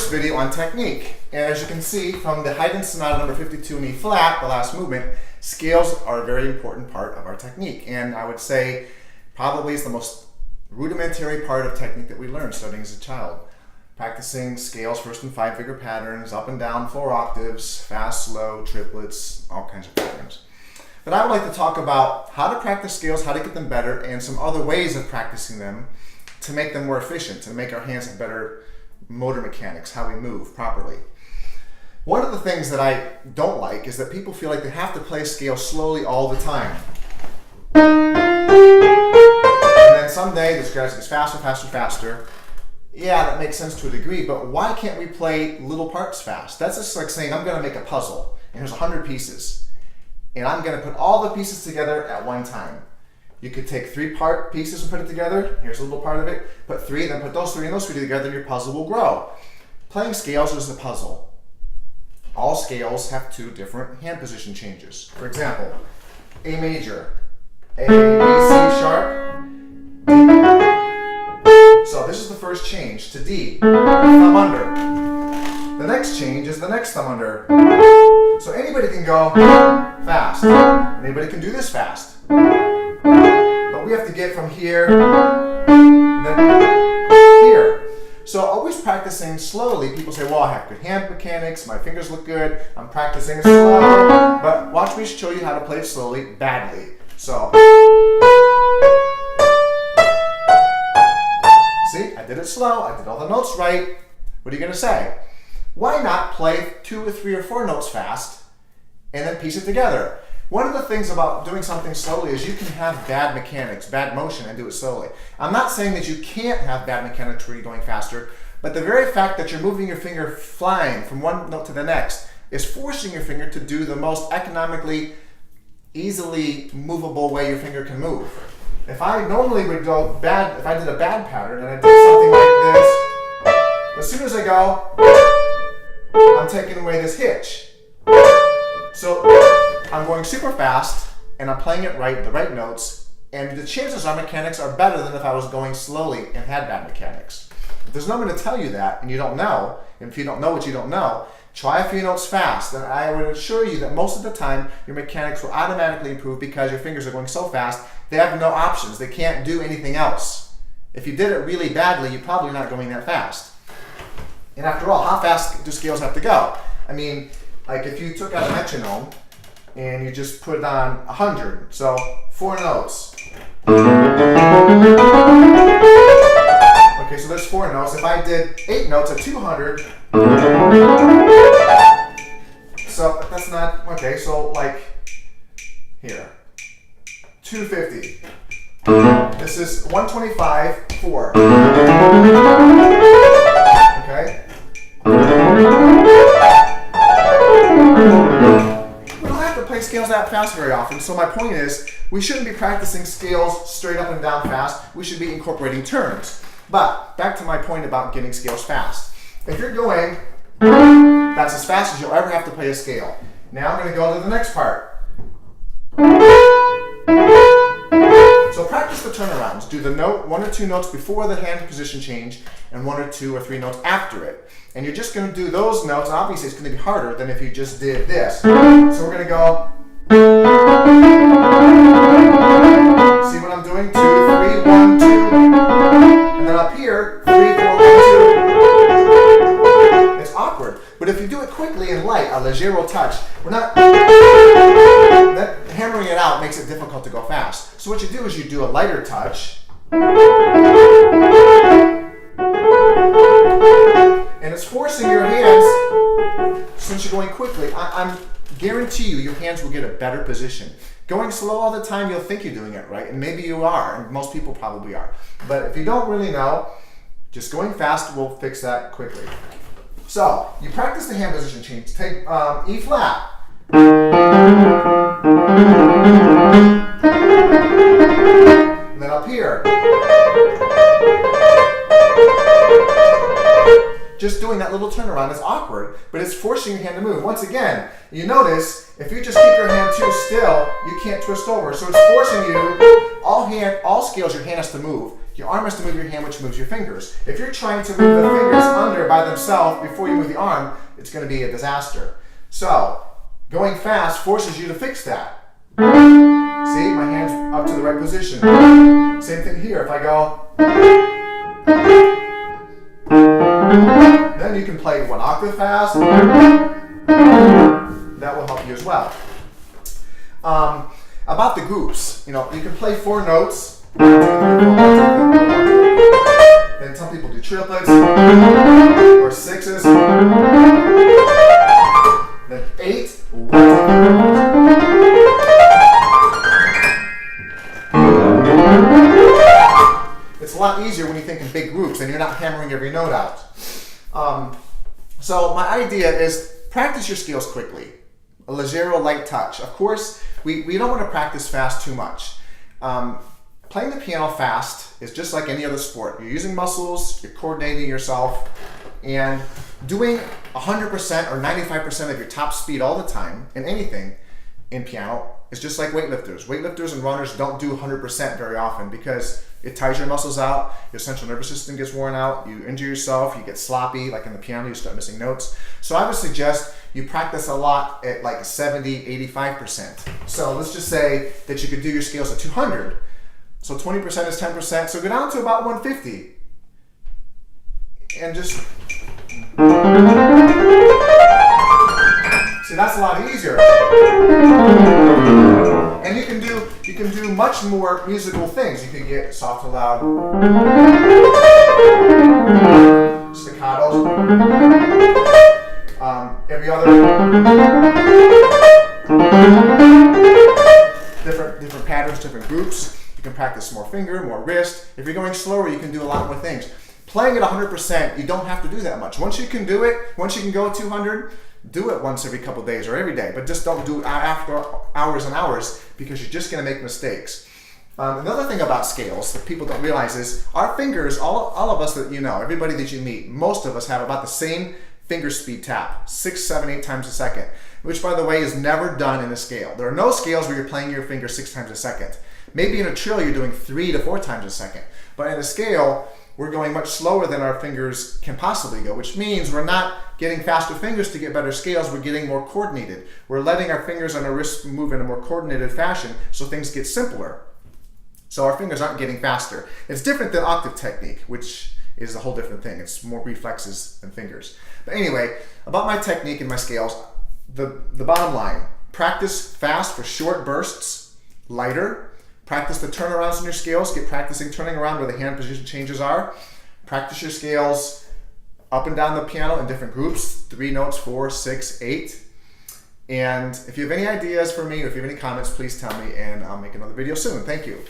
first video on technique. And as you can see from the Haydn Sonata number 52 in E flat, the last movement, scales are a very important part of our technique. And I would say probably it's the most rudimentary part of technique that we learn studying as a child. Practicing scales, first and 5 figure patterns, up and down 4 octaves, fast, slow, triplets, all kinds of patterns. But I would like to talk about how to practice scales, how to get them better, and some other ways of practicing them to make them more efficient, to make our hands have better motor mechanics, how we move properly. One of the things that I don't like is that people feel like they have to play a scale slowly all the time. And then someday the scale gets faster, faster, faster. Yeah, that makes sense to a degree, but why can't we play little parts fast? That's just like saying I'm going to make a puzzle, and there's 100 pieces, and I'm going to put all the pieces together at one time. You could take 3 part pieces and put it together. Here's a little part of it. Put 3, then put those 3 and those 3 together, and your puzzle will grow. Playing scales is a puzzle. All scales have 2 different hand position changes. For example, A major, A, B, C sharp, D. So this is the first change to D, thumb under. The next change is the next thumb under. So anybody can go fast. Anybody can do this fast. But we have to get from here and then here. So always practicing slowly. People say, well, I have good hand mechanics, my fingers look good, I'm practicing slow. But watch me show you how to play it slowly, badly. So, see, I did it slow, I did all the notes right. What are you going to say? Why not play 2 or 3 or 4 notes fast and then piece it together? One of the things about doing something slowly is you can have bad mechanics, bad motion, and do it slowly. I'm not saying that you can't have bad mechanics where you're going faster, but the very fact that you're moving your finger flying from one note to the next is forcing your finger to do the most economically, easily movable way your finger can move. If I normally would go bad, if I did a bad pattern and I did something like this, as soon as I go, I'm taking away this hitch. So I'm going super fast and I'm playing it right, the right notes, and the chances are mechanics are better than if I was going slowly and had bad mechanics. If there's no one to tell you that and you don't know, and if you don't know what you don't know, try a few notes fast, and I would assure you that most of the time your mechanics will automatically improve because your fingers are going so fast, they have no options. They can't do anything else. If you did it really badly, you're probably not going that fast. And after all, how fast do scales have to go? I mean, like if you took out a metronome and you just put it on 100, so 4 notes. Okay, so there's 4 notes. If I did 8 notes at 200, so that's not, okay, so like here, 250. This is 125, 4. Okay? We don't have to play scales that fast very often, so my point is, we shouldn't be practicing scales straight up and down fast. We should be incorporating turns. But back to my point about getting scales fast. If you're going, that's as fast as you'll ever have to play a scale. Now I'm going to go to the next part. So practice the turnarounds. Do the note 1 or 2 notes before the hand position change and 1 or 2 or 3 notes after it. And you're just going to do those notes. Obviously, it's going to be harder than if you just did this. So we're going to go. See what I'm doing? 2, 3, 1, 2. And then up here, 3, 4, 1, 2. It's awkward. But if you do it quickly and light, a leggero touch, we're not. That hammering it out makes it difficult to go fast. So what you do is you do a lighter touch. And it's forcing your hands, since you're going quickly, I'm guarantee you your hands will get a better position. Going slow all the time, you'll think you're doing it right, and maybe you are, and most people probably are. But if you don't really know, just going fast will fix that quickly. So, you practice the hand position change. Take E flat. And then up here. Just doing that little turnaround is awkward, but it's forcing your hand to move. Once again, you notice, if you just keep your hand too still, you can't twist over. So it's forcing you all scales your hand has to move. Your arm has to move your hand, which moves your fingers. If you're trying to move the fingers under by themselves before you move the arm, it's going to be a disaster. So, going fast forces you to fix that. See, my hand's up to the right position. Same thing here. If I go, then you can play 1 octave fast. That will help you as well. About the groups, you can play 4 notes. 1, 2, 3, 4, 1, 2, 3, 4, 1, 2, 3. Then some people do triplets or 6s. Then 8. 1, 2, 3. It's a lot easier when you think in big groups and you're not hammering every note out. So my idea is practice your scales quickly. A leggero, light touch. Of course, we don't want to practice fast too much. Playing the piano fast is just like any other sport. You're using muscles, you're coordinating yourself, and doing 100% or 95% of your top speed all the time in anything in piano is just like weightlifters. Weightlifters and runners don't do 100% very often because it tires your muscles out, your central nervous system gets worn out, you injure yourself, you get sloppy, like in the piano, you start missing notes. So I would suggest you practice a lot at like 70, 85%. So let's just say that you could do your scales at 200. So 20% is 10%, so go down to about 150. And just, see, that's a lot easier. And you can do much more musical things. You can get soft and loud, staccatos, every other different patterns, different groups. You can practice more finger, more wrist. If you're going slower, you can do a lot more things. Playing at 100%, you don't have to do that much. Once you can do it, once you can go 200, do it once every couple days or every day, but just don't do it after hours and hours because you're just going to make mistakes. Another thing about scales that people don't realize is our fingers, all of us that you know, everybody that you meet, most of us have about the same finger speed tap, 6, 7, 8 times a second, which by the way is never done in a scale. There are no scales where you're playing your finger 6 times a second. Maybe in a trill you're doing 3 to 4 times a second, but in a scale, we're going much slower than our fingers can possibly go, which means we're not getting faster fingers to get better scales, we're getting more coordinated. We're letting our fingers and our wrists move in a more coordinated fashion so things get simpler. So our fingers aren't getting faster. It's different than octave technique, which is a whole different thing. It's more reflexes than fingers. But anyway, about my technique and my scales, the bottom line, practice fast for short bursts, lighter. Practice the turnarounds in your scales. Get practicing turning around where the hand position changes are. Practice your scales up and down the piano in different groups, 3 notes, 4, 6, 8. And if you have any ideas for me or if you have any comments, please tell me and I'll make another video soon. Thank you.